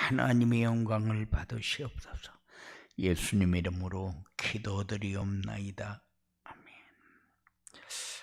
하나님의 영광을 받으시옵소서. 예수님 이름으로 기도드리옵나이다. 아멘.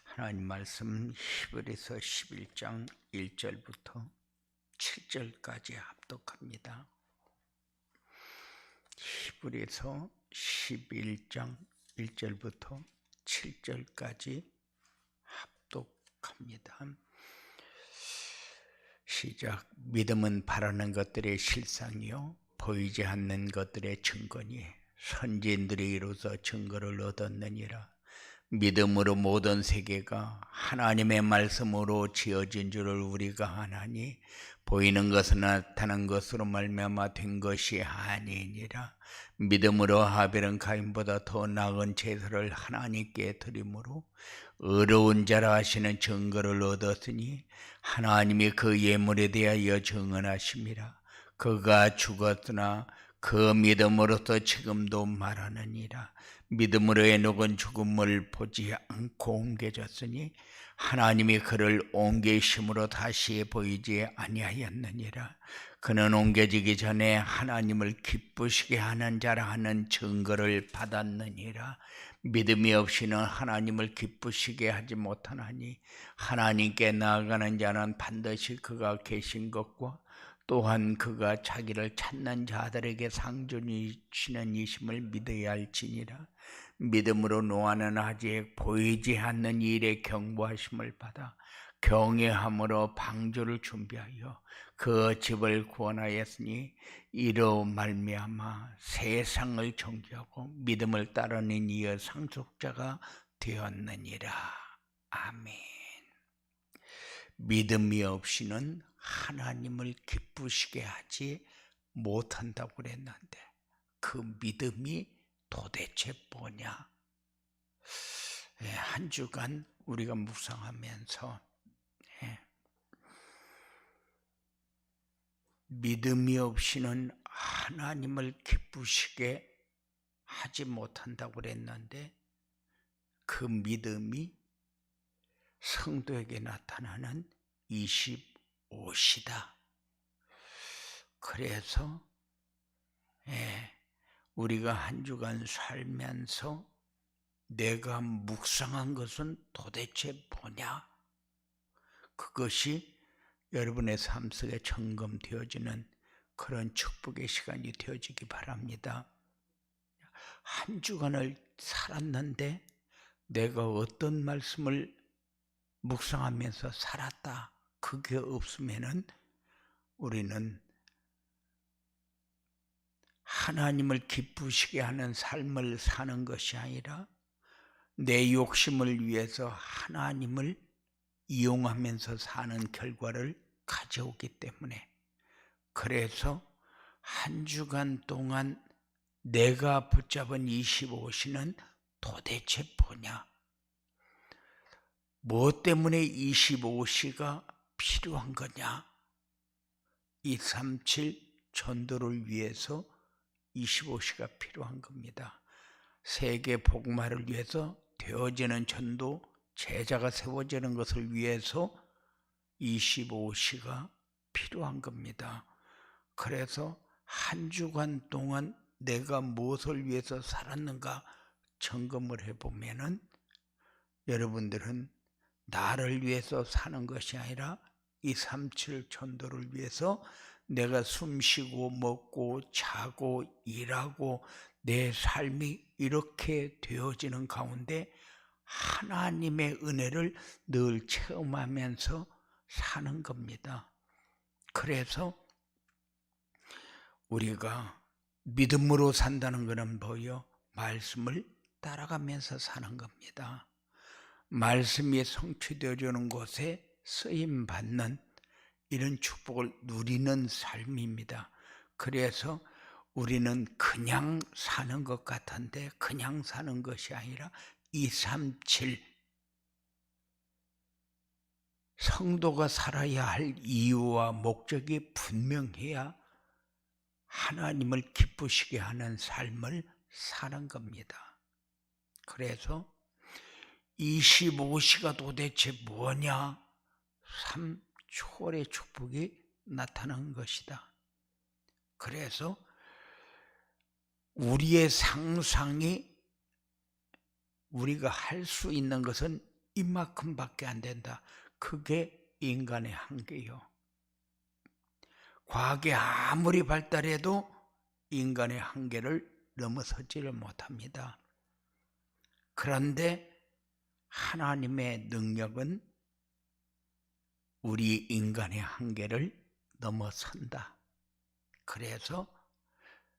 하나님 말씀 히브리서 11장 1절부터 7절까지 합독합니다. 히브리서 11장 1절부터 7절까지 합독합니다. 시작. 믿음은 바라는 것들의 실상이요 보이지 않는 것들의 증거니 선지인들이 이로써 증거를 얻었느니라. 믿음으로 모든 세계가 하나님의 말씀으로 지어진 줄을 우리가 아나니 보이는 것은 나타난 것으로 말미암아 된 것이 아니니라. 믿음으로 하벨은 가인보다 더 나은 제사를 하나님께 드림으로 의로운 자라 하시는 증거를 얻었으니 하나님이 그 예물에 대하여 증언하심이라. 그가 죽었으나 그 믿음으로서 지금도 말하느니라. 믿음으로 에녹은 죽음을 보지 않고 옮겨졌으니 하나님이 그를 옮기심으로 다시 보이지 아니하였느니라. 그는 옮겨지기 전에 하나님을 기쁘시게 하는 자라 하는 증거를 받았느니라. 믿음이 없이는 하나님을 기쁘시게 하지 못하나니 하나님께 나아가는 자는 반드시 그가 계신 것과 또한 그가 자기를 찾는 자들에게 상존이 주시는 이심을 믿어야 할지니라. 믿음으로 노아는 아직 보이지 않는 일에 경고하심을 받아 경외함으로 방주를 준비하여 그 집을 구원하였으니 이로 말미암아 세상을 정죄하고 믿음을 따르는 이의 상속자가 되었느니라. 아멘. 믿음이 없이는 하나님을 기쁘시게 하지 못한다고 그랬는데 그 믿음이 도대체 뭐냐? 한 주간 우리가 묵상하면서 믿음이 없이는 하나님을 기쁘시게 하지 못한다고 그랬는데 그 믿음이 성도에게 나타나는 25시다. 그래서 우리가 한 주간 살면서 내가 묵상한 것은 도대체 뭐냐? 그것이 여러분의 삶 속에 점검되어지는 그런 축복의 시간이 되어지기 바랍니다. 한 주간을 살았는데 내가 어떤 말씀을 묵상하면서 살았다. 그게 없으면은 우리는 하나님을 기쁘시게 하는 삶을 사는 것이 아니라 내 욕심을 위해서 하나님을 이용하면서 사는 결과를 가져오기 때문에 그래서 한 주간 동안 내가 붙잡은 25시는 도대체 뭐냐? 뭐 때문에 25시가 필요한 거냐? 237 전도를 위해서 25시가 필요한 겁니다. 세계 복음화를 위해서 되어지는 전도 제자가 세워지는 것을 위해서 25시가 필요한 겁니다. 그래서 한 주간 동안 내가 무엇을 위해서 살았는가 점검을 해보면은 여러분들은 나를 위해서 사는 것이 아니라 237 전도를 위해서 내가 숨쉬고 먹고 자고 일하고 내 삶이 이렇게 되어지는 가운데 하나님의 은혜를 늘 체험하면서 사는 겁니다. 그래서 우리가 믿음으로 산다는 것은 뭐요? 말씀을 따라가면서 사는 겁니다. 말씀이 성취되어지는 곳에 쓰임받는 이런 축복을 누리는 삶입니다. 그래서 우리는 그냥 사는 것 같은데 그냥 사는 것이 아니라 237 성도가 살아야 할 이유와 목적이 분명해야 하나님을 기쁘시게 하는 삶을 사는 겁니다. 그래서 25시가 도대체 뭐냐? 3초월의 축복이 나타난 것이다. 그래서 우리의 상상이 우리가 할 수 있는 것은 이만큼밖에 안 된다. 그게 인간의 한계요. 과학이 아무리 발달해도 인간의 한계를 넘어서지를 못합니다. 그런데 하나님의 능력은 우리 인간의 한계를 넘어선다. 그래서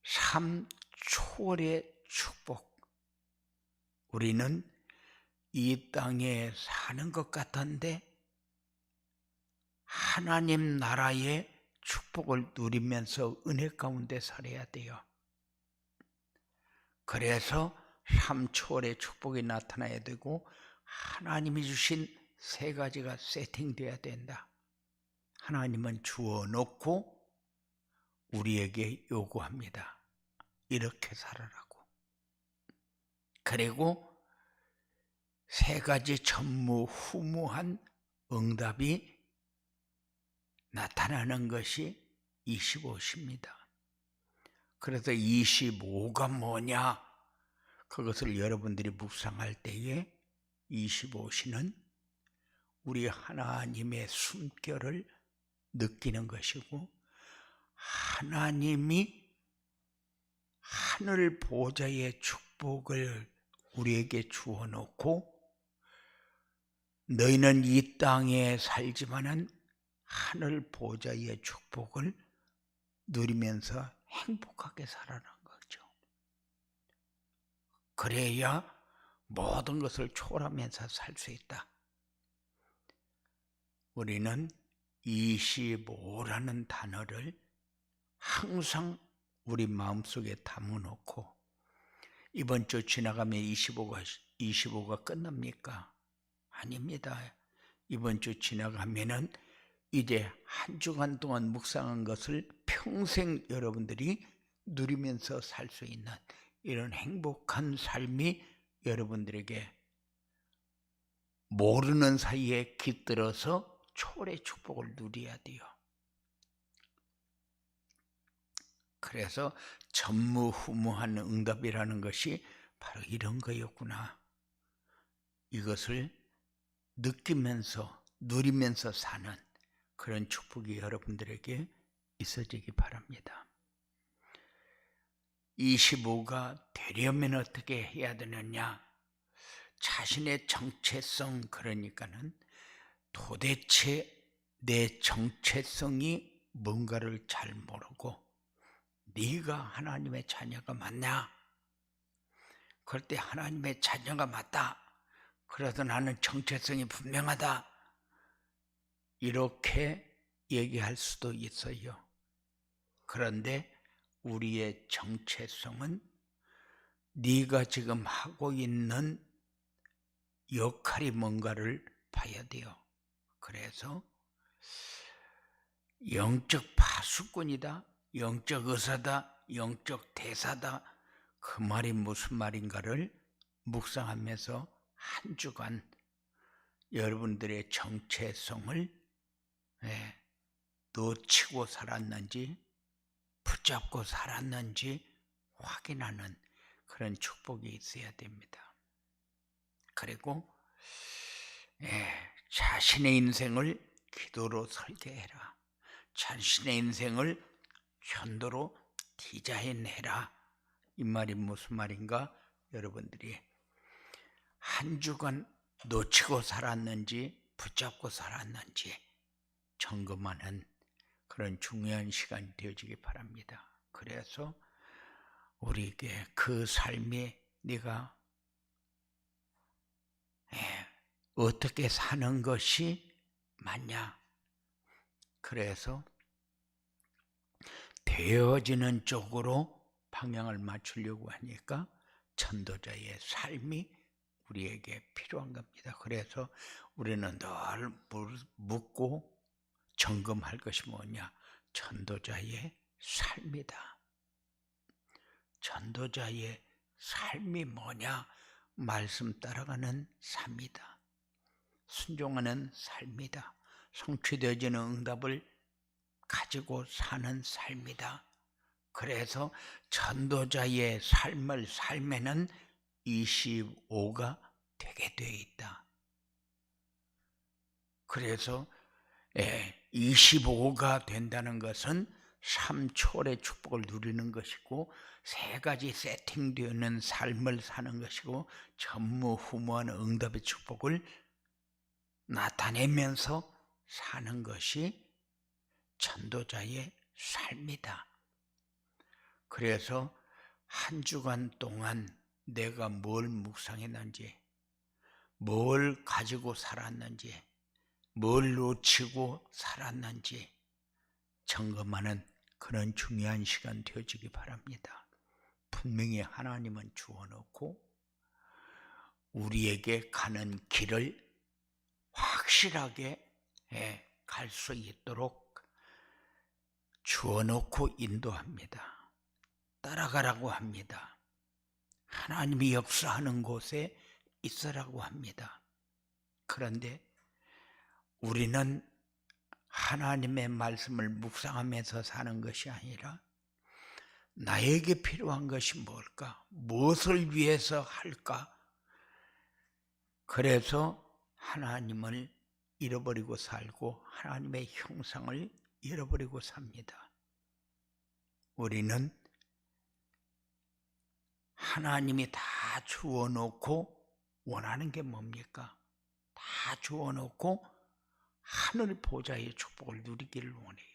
삶 초월의 축복. 우리는 이 땅에 사는 것 같은데 하나님 나라의 축복을 누리면서 은혜 가운데 살아야 돼요. 그래서 삶 초월의 축복이 나타나야 되고 하나님이 주신 세 가지가 세팅돼야 된다. 하나님은 주어 놓고 우리에게 요구합니다. 이렇게 살아라고. 그리고 세 가지 전무후무한 응답이 나타나는 것이 25시입니다. 그래서 25가 뭐냐? 그것을 여러분들이 묵상할 때에 25시는 우리 하나님의 숨결을 느끼는 것이고 하나님이 하늘 보좌의 축복을 우리에게 주어 놓고 너희는 이 땅에 살지만은 하늘 보좌의 축복을 누리면서 행복하게 살아가는 거죠. 그래야 모든 것을 초월하면서 살 수 있다. 우리는 25라는 단어를 항상 우리 마음속에 담아놓고 이번 주 지나가면 25가 끝납니까? 아닙니다. 이번 주 지나가면은 이제 한 주간 동안 묵상한 것을 평생 여러분들이 누리면서 살 수 있는 이런 행복한 삶이 여러분들에게 모르는 사이에 깃들어서 초월의 축복을 누려야 돼요. 그래서 전무후무한 응답이라는 것이 바로 이런 거였구나. 이것을 느끼면서 누리면서 사는 그런 축복이 여러분들에게 있어지기 바랍니다. 25가 되려면 어떻게 해야 되느냐? 자신의 정체성, 그러니까는 도대체 내 정체성이 뭔가를 잘 모르고 네가 하나님의 자녀가 맞냐? 그럴 때 하나님의 자녀가 맞다. 그래서 나는 정체성이 분명하다. 이렇게 얘기할 수도 있어요. 그런데 우리의 정체성은 네가 지금 하고 있는 역할이 뭔가를 봐야 돼요. 그래서 영적 파수꾼이다, 영적 의사다, 영적 대사다, 그 말이 무슨 말인가를 묵상하면서 한 주간 여러분들의 정체성을 놓치고 살았는지 붙잡고 살았는지 확인하는 그런 축복이 있어야 됩니다. 그리고 자신의 인생을 기도로 설계해라. 자신의 인생을 전도로 디자인해라. 이 말이 무슨 말인가? 여러분들이 한 주간 놓치고 살았는지 붙잡고 살았는지 점검하는 그런 중요한 시간이 되어지기 바랍니다. 그래서 우리에게 그 삶이 네가 어떻게 사는 것이 맞냐? 그래서 되어지는 쪽으로 방향을 맞추려고 하니까 전도자의 삶이 우리에게 필요한 겁니다. 그래서 우리는 늘 묻고 점검할 것이 뭐냐? 전도자의 삶이다. 전도자의 삶이 뭐냐? 말씀 따라가는 삶이다. 순종하는 삶이다. 성취되어지는 응답을 가지고 사는 삶이다. 그래서 전도자의 삶을 살면은 25가 되게 되어 있다. 그래서 25가 된다는 것은 3초의 축복을 누리는 것이고, 세 가지 세팅되어 있는 삶을 사는 것이고, 전무후무한 응답의 축복을 나타내면서 사는 것이 전도자의 삶이다. 그래서 한 주간 동안 내가 뭘 묵상했는지, 뭘 가지고 살았는지, 뭘 놓치고 살았는지 점검하는 그런 중요한 시간 되어지기 바랍니다. 분명히 하나님은 주어놓고 우리에게 가는 길을 확실하게 갈 수 있도록 주어놓고 인도합니다. 따라가라고 합니다. 하나님이 역사하는 곳에 있으라고 합니다. 그런데 우리는 하나님의 말씀을 묵상하면서 사는 것이 아니라 나에게 필요한 것이 뭘까? 무엇을 위해서 할까? 그래서 하나님을 잃어버리고 살고 하나님의 형상을 잃어버리고 삽니다. 우리는 하나님이 다 주어놓고 원하는 게 뭡니까? 다 주어놓고 하늘 보좌의 축복을 누리기를 원해요.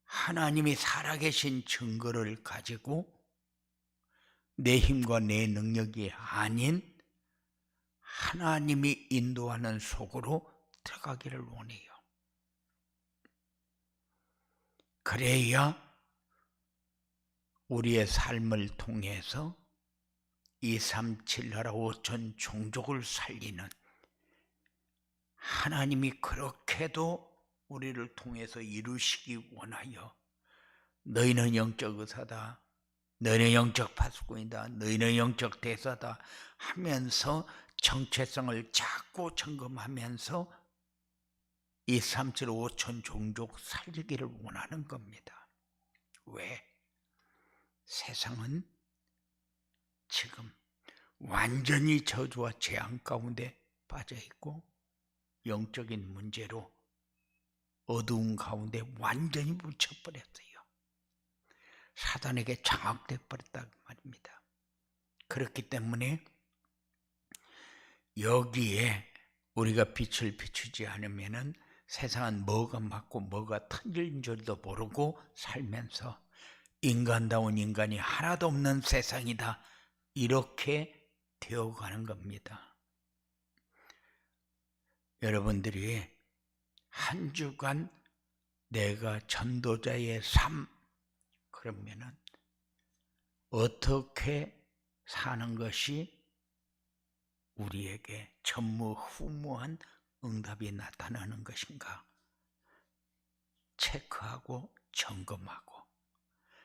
하나님이 살아계신 증거를 가지고 내 힘과 내 능력이 아닌 하나님이 인도하는 속으로 들어가기를 원해요. 그래야 우리의 삶을 통해서 237 나라 5천 종족을 살리는 하나님이 그렇게도 우리를 통해서 이루시기 원하여 너희는 영적 의사다, 너희는 영적 파수꾼이다, 너희는 영적 대사다 하면서 정체성을 자꾸 점검하면서 237 5천 종족 살리기를 원하는 겁니다. 왜? 세상은 지금 완전히 저주와 재앙 가운데 빠져 있고 영적인 문제로 어두운 가운데 완전히 묻혀버렸어요. 사단에게 장악돼 버렸다 말입니다. 그렇기 때문에 여기에 우리가 빛을 비추지 않으면은 세상은 뭐가 맞고 뭐가 틀린 줄도 모르고 살면서 인간다운 인간이 하나도 없는 세상이다, 이렇게 되어가는 겁니다. 여러분들이 한 주간 내가 전도자의 삶, 그러면은 어떻게 사는 것이 우리에게 전무후무한 응답이 나타나는 것인가 체크하고 점검하고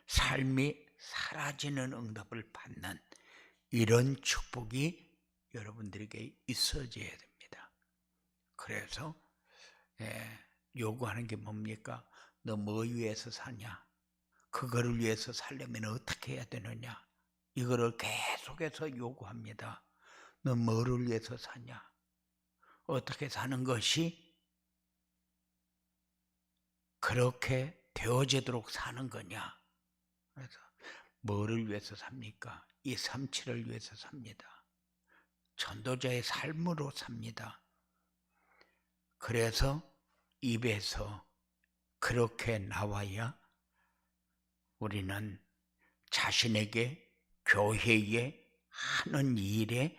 삶이 사라지는 응답을 받는 이런 축복이 여러분들에게 있어져야 됩니다. 그래서 요구하는 게 뭡니까? 너 뭐 위해서 사냐? 그거를 위해서 살려면 어떻게 해야 되느냐? 이거를 계속해서 요구합니다. 너 뭐를 위해서 사냐? 어떻게 사는 것이 그렇게 되어지도록 사는 거냐? 그래서 뭐를 위해서 삽니까? 237을 위해서 삽니다. 전도자의 삶으로 삽니다. 그래서 입에서 그렇게 나와야 우리는 자신에게 교회에 하는 일에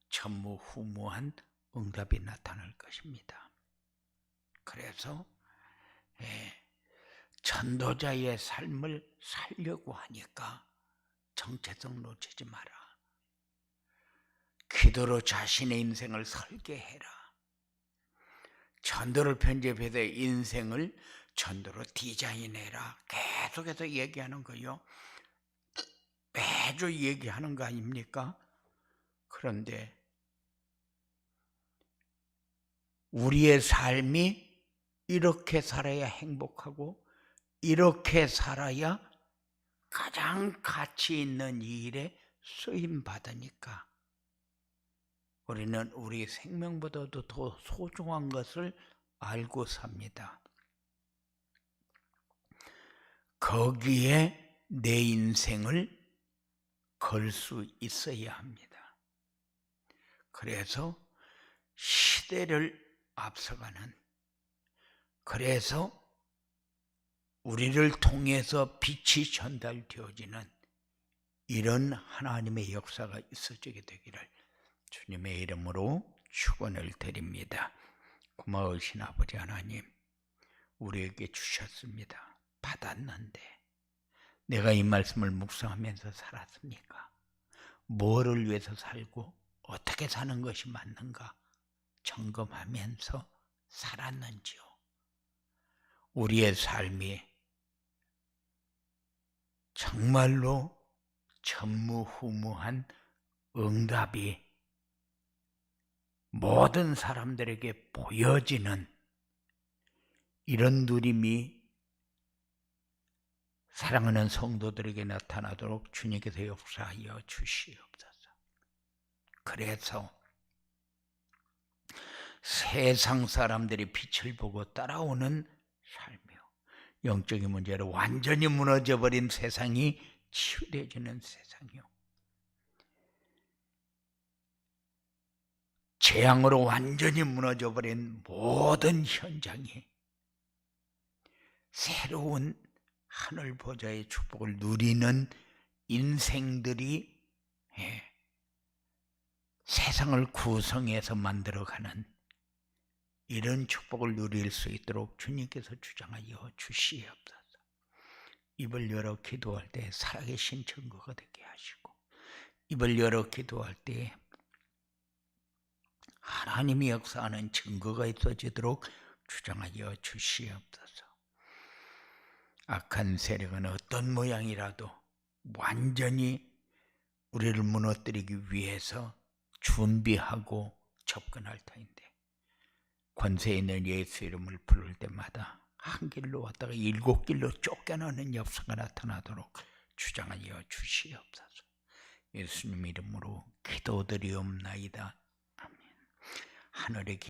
전무후무한 응답이 나타날 것입니다. 그래서 전도자의 삶을 살려고 하니까 정체성 놓치지 마라. 기도로 자신의 인생을 설계해라. 전도를 편집해서 인생을 전도로 디자인해라. 계속해서 얘기하는 거요. 매주 얘기하는 거 아닙니까? 그런데 우리의 삶이 이렇게 살아야 행복하고 이렇게 살아야 가장 가치 있는 일에 쓰임 받으니까 우리는 우리 생명보다도 더 소중한 것을 알고 삽니다. 거기에 내 인생을 걸 수 있어야 합니다. 그래서 시대를 앞서가는, 그래서 우리를 통해서 빛이 전달되어지는 이런 하나님의 역사가 있어지게 되기를 주님의 이름으로 축원을 드립니다. 고마우신 아버지 하나님, 우리에게 주셨습니다. 받았는데 내가 이 말씀을 묵상하면서 살았습니까? 뭐를 위해서 살고 어떻게 사는 것이 맞는가 점검하면서 살았는지요. 우리의 삶이 정말로 전무후무한 응답이 모든 사람들에게 보여지는 이런 누림이 사랑하는 성도들에게 나타나도록 주님께서 역사하여 주시옵소서. 그래서 세상 사람들이 빛을 보고 따라오는 삶이요, 영적인 문제로 완전히 무너져버린 세상이 치유되어지는 세상이요, 재앙으로 완전히 무너져버린 모든 현장이 새로운 하늘 보좌의 축복을 누리는 인생들이 세상을 구성해서 만들어가는 이런 축복을 누릴 수 있도록 주님께서 주장하여 주시옵소서. 입을 열어 기도할 때 살아계신 증거가 되게 하시고, 입을 열어 기도할 때 하나님이 역사하는 증거가 있어지도록 주장하여 주시옵소서. 악한 세력은 어떤 모양이라도 완전히 우리를 무너뜨리기 위해서 준비하고 접근할 터인데, 권세 있는 예수 이름을 부를 때마다 한 길로 왔다가 7길로 쫓겨나는 역사가 나타나도록 주장하여 주시옵소서. 예수님 이름으로 기도드리옵나이다. 아멘. 하늘의